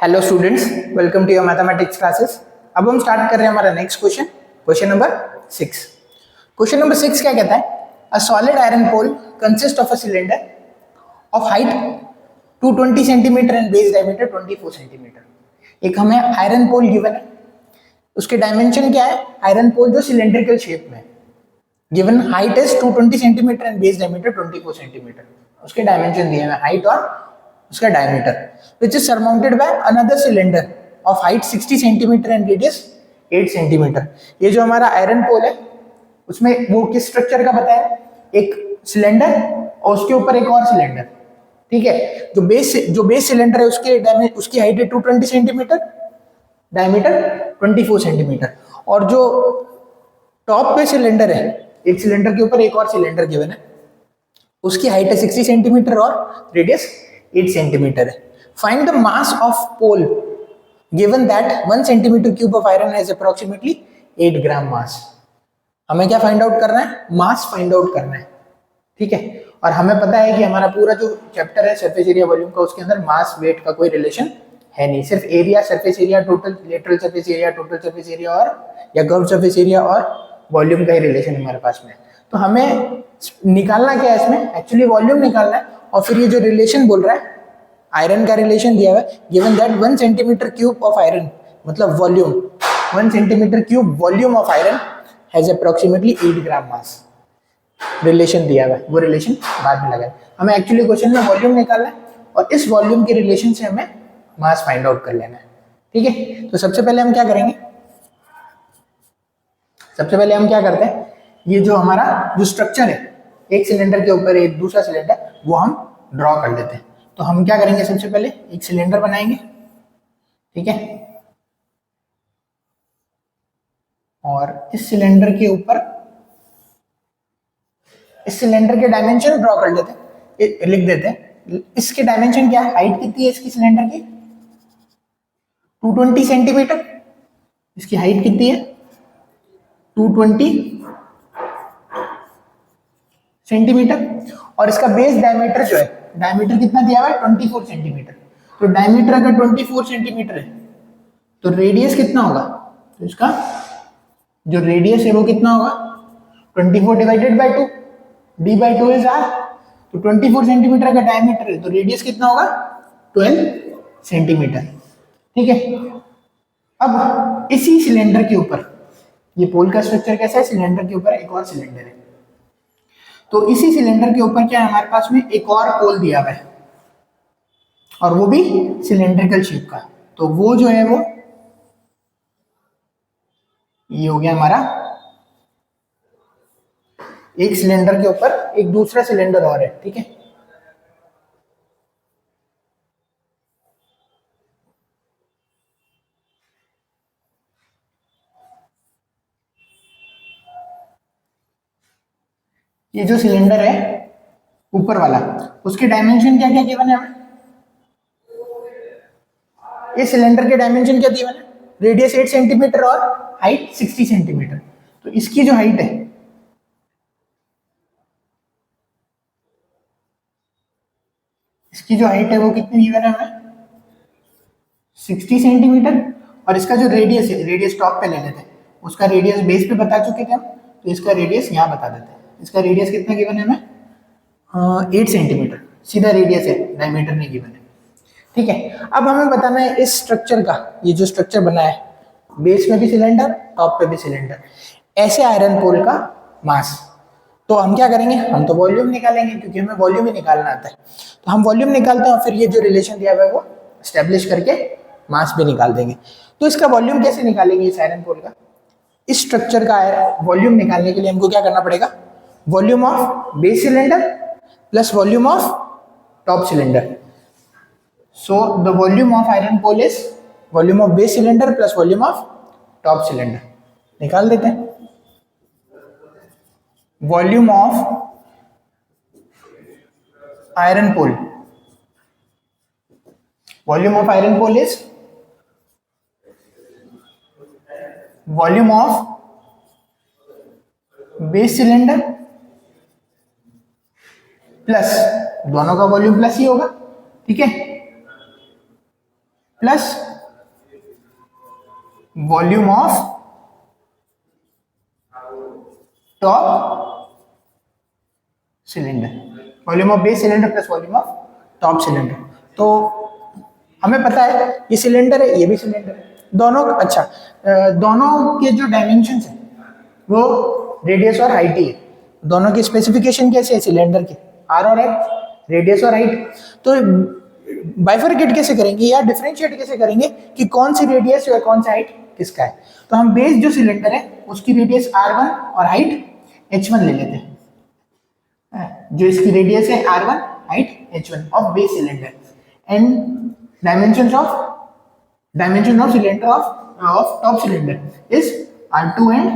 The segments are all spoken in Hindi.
Hello students, welcome to your mathematics classes. अब हम स्टार्ट कर रहे हैं हमारा next question, question number 6। Question number 6 क्या कहता है? A solid iron pole consist of a cylinder of height 220 centimetre and base diameter 24 centimetre. एक हमें आयरन पोल गिवन है, उसके डायमेंशन क्या है? आयरन पोल जो सिलेंड्रिकल शेप में है, given height is 220 centimetre and base diameter 24 centimetre. उसके डायमेंशन दिए हैं, हाइट और उसका diameter, which is surmounted by another cylinder of height 60 centimetre and radius 8 centimetre. ये जो हमारा आयरन पोल है उसमें वो किस स्ट्रक्चर का बताया? एक सिलेंडर और उसके ऊपर एक और सिलेंडर, ठीक है। जो बेस सिलेंडर है उसकी हाइट है 220 सेंटीमीटर, डायमीटर 24 सेंटीमीटर, और जो टॉप पे सिलेंडर है, एक सिलेंडर के ऊपर एक और सिलेंडर गिवन है, उसकी हाइट है 60 सेंटीमीटर और रेडियस 8 सेंटीमीटर है। Find the mass of pole given that 1 centimetre cube of iron has approximately 8 gram mass. हमें क्या फाइंड आउट करना है? मास फाइंड आउट करना है, ठीक है। और हमें पता है कि हमारा पूरा जो चैप्टर है सरफेस एरिया वॉल्यूम का, उसके अंदर मास वेट का कोई रिलेशन है नहीं, सिर्फ area, surface area, total lateral surface area, total surface area और या कर्व सरफेस एरिया और वॉल्यूम का ही रिलेशन हमारे पास में है। तो हमें निकालना क्या है इसमें? एक्चुअली वॉल्यूम निकालना है। और फिर ये जो रिलेशन बोल रहा है, आयरन का रिलेशन दिया हुआ है, given that 1 centimetre cube of iron, मतलब volume, 1 centimetre cube volume of iron has approximately 8 gram mass. Relation दिया हुआ है, वो रिलेशन बाद में लगा है। हमें एक्चुअली क्वेश्चन में वॉल्यूम निकालना है और इस वॉल्यूम के रिलेशन से हमें मास फाइंड आउट कर लेना है, ठीक है। तो सबसे पहले हम क्या करेंगे? सबसे पहले हम क्या करते हैं, ये जो हमारा जो स्ट्रक्चर है, एक सिलेंडर के ऊपर एक दूसरा सिलेंडर, वो हम ड्रॉ कर लेते हैं। तो हम क्या करेंगे? सबसे पहले एक सिलेंडर बनाएंगे, ठीक है, और इस सिलेंडर के ऊपर इस सिलेंडर के डायमेंशन ड्रॉ कर लेते हैं, लिख देते हैं। इसके डायमेंशन क्या है? हाइट कितनी है इसकी सिलेंडर की? 220 सेंटीमीटर। इसकी हाइट कितनी है? 220 सेंटीमीटर। और इसका बेस डायमीटर जो है, डायमीटर कितना दिया हुआ है? 24 सेंटीमीटर। तो डायमीटर अगर 24 सेंटीमीटर है तो रेडियस कितना होगा? तो इसका जो रेडियस है वो कितना होगा? 24 divided by 2, d by 2 is r। तो 24 सेंटीमीटर का डायमीटर है तो रेडियस कितना होगा? 12 सेंटीमीटर, ठीक है। अब इसी सिलेंडर के ऊपर, ये पोल का स्ट्रक्चर कैसा है? सिलेंडर के ऊपर एक और सिलेंडर है, तो इसी सिलेंडर के ऊपर क्या है हमारे पास में? एक और पोल दिया हुआ है, और वो भी सिलेंड्रिकल शेप का। तो वो जो है वो ये हो गया हमारा, एक सिलेंडर के ऊपर एक दूसरा सिलेंडर और है, ठीक है। ये जो सिलेंडर है ऊपर वाला, उसके डायमेंशन क्या क्या गिवन है हमें? ये सिलेंडर के डायमेंशन क्या दिए है? रेडियस 8 सेंटीमीटर और हाइट 60 सेंटीमीटर। तो इसकी जो हाइट है, इसकी जो हाइट है वो कितनी गिवन है हमें? 60 सेंटीमीटर। और इसका जो रेडियस है, रेडियस टॉप पे ले लेते हैं, उसका रेडियस बेस पे बता चुके थे हम, तो इसका रेडियस यहाँ बता देते हैं। इसका रेडियस कितना गिवन है हमें? 8 सेंटीमीटर सीधा रेडियस है, डायमीटर नहीं गिवन है, ठीक है। अब हमें बताना है इस स्ट्रक्चर का, ये जो स्ट्रक्चर बना है, बेस में भी सिलेंडर, टॉप पे भी सिलेंडर, ऐसे आयरन पोल का मास। तो हम क्या करेंगे? हम तो वॉल्यूम निकालेंगे, क्योंकि हमें वॉल्यूम ही निकालना आता है। तो हम वॉल्यूम निकालते हैं और फिर ये जो रिलेशन दिया हुआ है वो स्टेब्लिश करके मास भी निकाल देंगे। तो इसका वॉल्यूम कैसे निकालेंगे इस आयरन पोल का? इस स्ट्रक्चर का वॉल्यूम निकालने के लिए हमको क्या करना पड़ेगा? Volume of base cylinder plus volume of top cylinder. So the volume of iron pole is volume of base cylinder plus volume of top cylinder। निकाल देते हैं। Volume of iron pole, volume of iron pole is volume of base cylinder plus, दोनों का वॉल्यूम प्लस ही होगा, ठीक है, plus volume of top cylinder, volume of base cylinder plus volume of top cylinder. तो हमें पता है ये सिलेंडर है, ये भी सिलेंडर है, दोनों अच्छा दोनों के जो डायमेंशंस है वो रेडियस और हाइट ही है। दोनों की स्पेसिफिकेशन कैसे है सिलेंडर की, आर और एक्स, रेडियस और हाइट। तो बाइफरकेट कैसे करेंगे या डिफरेंशिएट कैसे करेंगे कि कौन सी रेडियस या कौन सा हाइट किसका है। तो हम बेस जो सिलेंडर है उसकी रेडियस r1 और हाइट h1 ले लेते हैं। जो इसकी रेडियस है r1, height h1 of base cylinder and dimension of cylinder of top cylinder is r2 and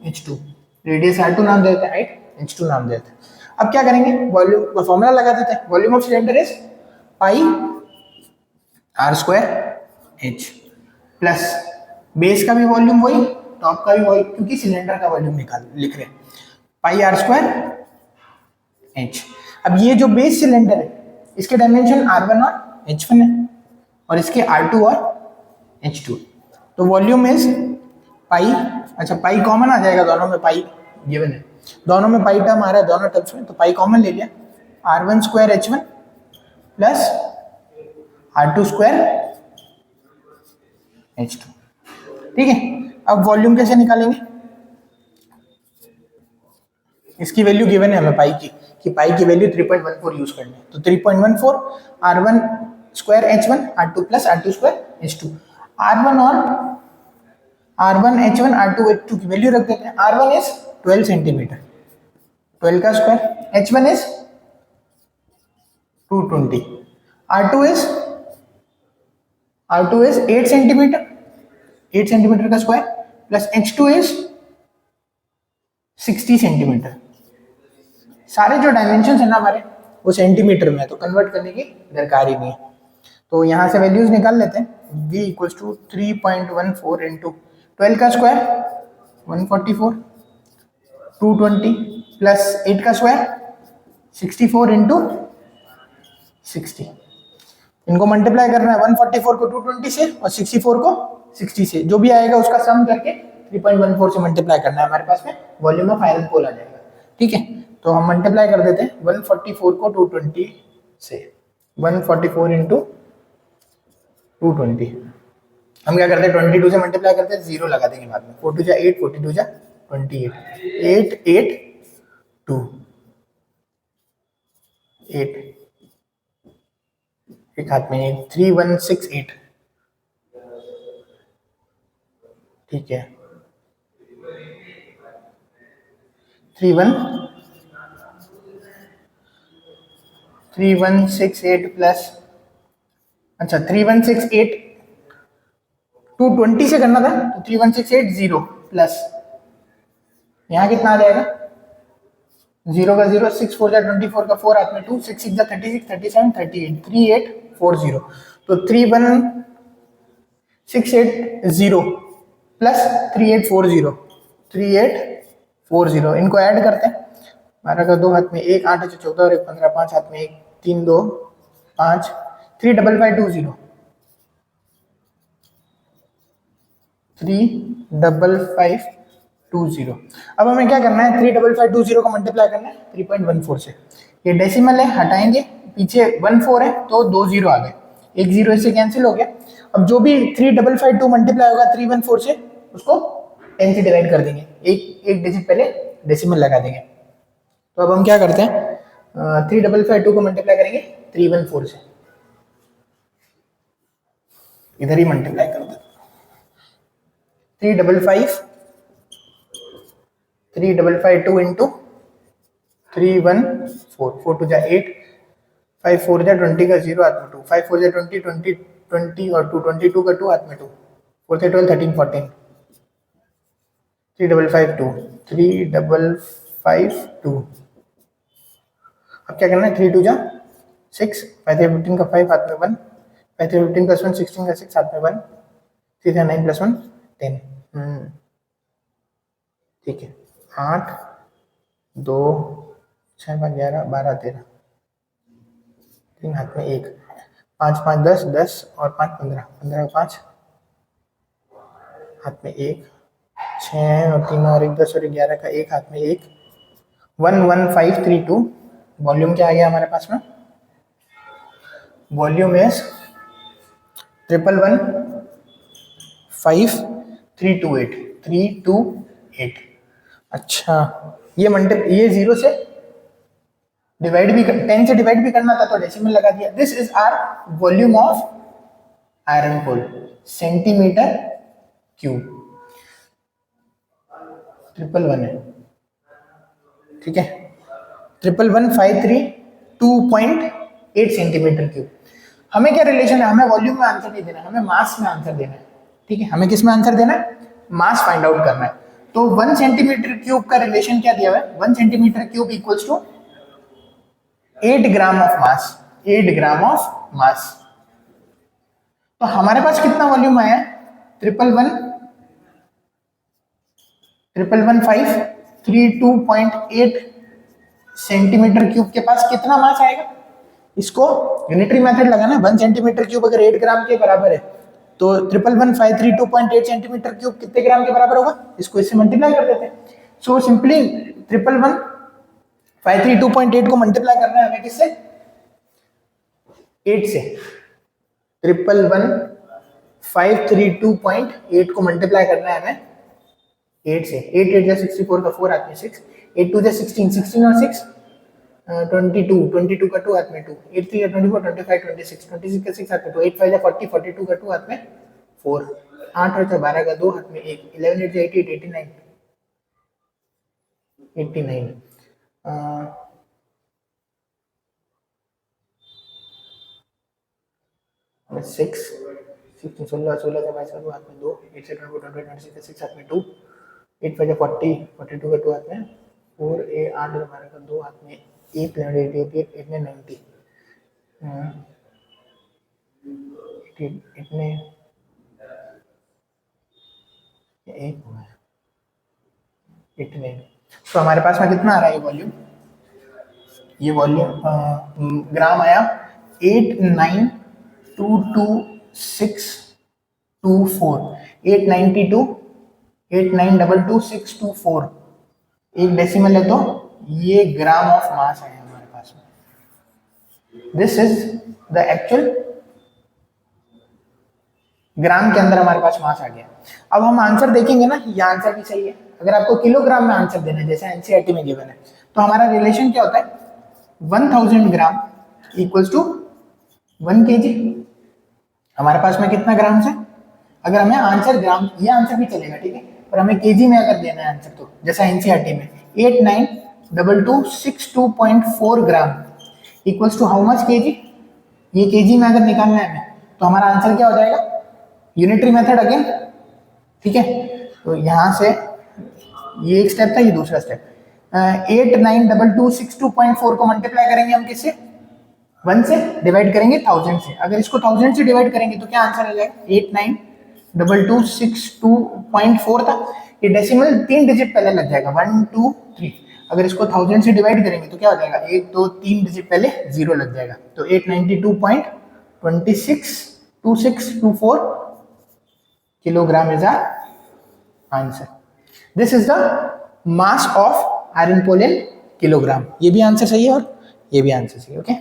h2। Radius r2 नाम देते हैं, हाइट h2 नाम देते हैं। अब क्या करेंगे, वॉल्यूम का फॉर्मूला लगा देते हैं। Volume of cylinder is pi r square h plus base का भी वॉल्यूम वही, टॉप का भी वही, क्योंकि सिलेंडर का वॉल्यूम लिख रहे हैं, पाई r स्क्वायर h। अब ये जो बेस सिलेंडर है इसके डायमेंशन r1 और h1 है और इसके r2 और h2। तो वॉल्यूम इज पाई, अच्छा पाई कॉमन आ जाएगा, दोनों में पाई गिवन है, दोनों में पाई टर्म आ रहा है दोनों टर्म्स में, तो पाई कॉमन ले लिया, r1 square h1 plus r2 square h2। ठीक है, अब वॉल्यूम कैसे निकालेंगे, इसकी वैल्यू गिवन है हमें पाई की, कि पाई की वैल्यू 3.14 यूज करनी है। तो 3.14 r1 square h1 r2 plus r2 square h2। r1 और r1 h1 r2 h2 की वैल्यू रख देते हैं। r1 इज 12 सेंटीमीटर, 12 का square, h1 is 220, r2 is 8 centimetre, 8 centimetre का square plus h2 is 60 centimetre. सारे जो डायमेंशन है ना हमारे वो सेंटीमीटर में है, तो कन्वर्ट करने की दरकार ही नहीं है। तो यहाँ से वैल्यूज निकाल लेते हैं। v इक्वल्स टू 3.14 इंटू 12 का स्क्वायर 144, 220 प्लस 8 का स्क्वायर 64 इंटू 60। इनको मल्टीप्लाई करना है, 144 को 220 से और 64 को 60 से, जो भी आएगा उसका सम करके 3.14 से मल्टीप्लाई करना है, हमारे पास में वॉल्यूम ऑफ आयरन पोल आ जाएगा। ठीक है, तो हम मल्टीप्लाई कर देते हैं 144 को 220 से, 144 इंटू 220। हम क्या करते हैं 22 से मल्टीप्लाई करते हैं, 0 लगा देंगे बाद में, 4 2 जा 8, 42 जा 28, 8 8 2 8, एक हाथ में 3168। ठीक है, 3168 प्लस, अच्छा 3168 220 से करना था, तो 31680 प्लस यहाँ कितना आ जाएगा, 0 का 0, 6 4 जा 24 का 4 हाथ में 2, 6 6 जा 36, 37 38, 3840। तो 31680 प्लस 3840, 3840 इनको ऐड करते हैं। 12 का 2 हाथ में 1, 8 14 और 1 15, 5 हाथ में 1, 3 2 5, 35520, 35520। अब हमें क्या करना है, 35520 को मल्टीप्लाई करना है 3.14 से। ये डेसिमल है, हटाएंगे, पीछे 14 है तो 2 0 आ गए, एक 0 इससे कैंसिल हो गया। अब जो भी 3552 मल्टीप्लाई होगा 314 से, उसको 10 से डिवाइड कर देंगे, एक डिजिट पहले डेसिमल लगा देंगे। तो अब हम क्या करते हैं, 3552 को मल्टीप्लाई करेंगे 314 से, इधर ही मल्टीप्लाई कर देते, 3552 इंटू 314, 4 2 जा 8, 5 4 जा 20 का 0 हाथ में 2, 5 4 जा 20, 20 20 और 2 22 का 2 हाथ में 2, 4 से 12 13 14, 3552 3552। अब क्या करना है, 3 2 जा 6, 5 3 15 का 5 हाथ में 1, 5 3 15 प्लस 1 16 का 6 हाथ में 1, 3 3 9 प्लस 1 10। ठीक है, 8 2 6 5 11 12 13, 3 हाथ में 1, 5 5 10, 10 और 5 15, 15 का 5 हाथ में 1, 6 और 3 और 1 10 और 11 का 1 हाथ में 1, 11532। वॉल्यूम क्या आ गया हमारे पास में? वॉल्यूम इज 1115328 अच्छा, ये 0 से डिवाइड भी 10 से डिवाइड भी करना था तो डेसिमल लगा दिया। This is our volume of iron pole, centimetre cube. 111 है, ठीक है, 1115328 सेंटीमीटर क्यूब। हमें क्या रिलेशन है? हमें वॉल्यूम में आंसर नहीं देना, हमें मास में आंसर देना है, ठीक है। हमें किस में आंसर देना है? मास फाइंड आउट करना है। तो 1 सेंटीमीटर क्यूब का रिलेशन क्या दिया हुआ है? 1 centimetre cube equals to 8 gram of mass, 8 gram of mass. तो हमारे पास कितना वॉल्यूम आया है? 1115328 सेंटीमीटर क्यूब के पास कितना मास आएगा? इसको यूनिटरी मेथड लगाना। 1 सेंटीमीटर क्यूब अगर 8 ग्राम के बराबर है तो 1115328 सेंटीमीटर क्यूब कितने ग्राम के बराबर होगा? इसको इससे मल्टीप्लाई कर देते हैं। सो सिंपली 1115328 को मल्टीप्लाई करना है हमें किससे? 8 से। 1115328 को मल्टीप्लाई करना है हमें 8 से। 8 8 जा 64 का 4 हाथ में 6, 8 2 जा 16, 16 और 6 22, 22 का 2 हाथ में 2, 8 3 जा 24, 25 26, 26 का 6 हाथ में 2, 8 5 जा 40, 42 का 2 हाथ में 4, 8 और 12 का 2 हाथ में 1, 11 8 जा 88, 89, 89 6 16 16 का 22 का 2 हाथ में 2, 8 से 24 26 का 6 हाथ में 2, 8 5 जा 40, 42 का 2 हाथ में 4, 8 और 12 का 2 हाथ में 8, 11 88, 8 में 90, 8 में 1 हुआ है 89। तो हमारे पास में कितना आ रहा है ये वॉल्यूम? ये वॉल्यूम ग्राम आया 8922624, 892 8922624। एक डेसिमल है तो ये ग्राम ऑफ मास है हमारे पास में। दिस इज द एक्चुअल ग्राम के अंदर हमारे पास मास आ गया। अब हम आंसर देखेंगे ना, ये आंसर भी सही है। अगर आपको किलोग्राम में आंसर देना है जैसे एनसीईआरटी में गिवन है तो हमारा रिलेशन क्या होता है? 1000 ग्राम इक्वल्स टू 1 kg। हमारे पास में कितना ग्राम है? अगर हमें आंसर ग्राम, ये आंसर भी चलेगा, ठीक है, पर हमें केजी में अगर देना है आंसर तो जैसा एनसीईआरटी में 8922624 gram equals to how much KG. ये केजी में अगर निकालना है हमें तो हमारा आंसर क्या हो जाएगा? यूनिटरी मेथड अगेन, ठीक है। तो यहाँ से ये एक स्टेप था, ये दूसरा स्टेप। 8922624 को मल्टीप्लाई करेंगे हम किससे? 1 से, डिवाइड करेंगे 1000 से। अगर इसको 1000 से डिवाइड करेंगे तो क्या आंसर आ जाएगा? 8922624 था। ये डेसिमल 3 डिजिट पहले लग जाएगा, 1 2 3। अगर इसको 1000 से डिवाइड करेंगे तो क्या हो जाएगा? 1 2 3 डिजिट पहले 0 लग जाएगा। तो 892.2624 kilogram is our answer. This is the mass of iron pole in kilogram. ये भी आंसर सही है और ये भी आंसर सही है, ओके।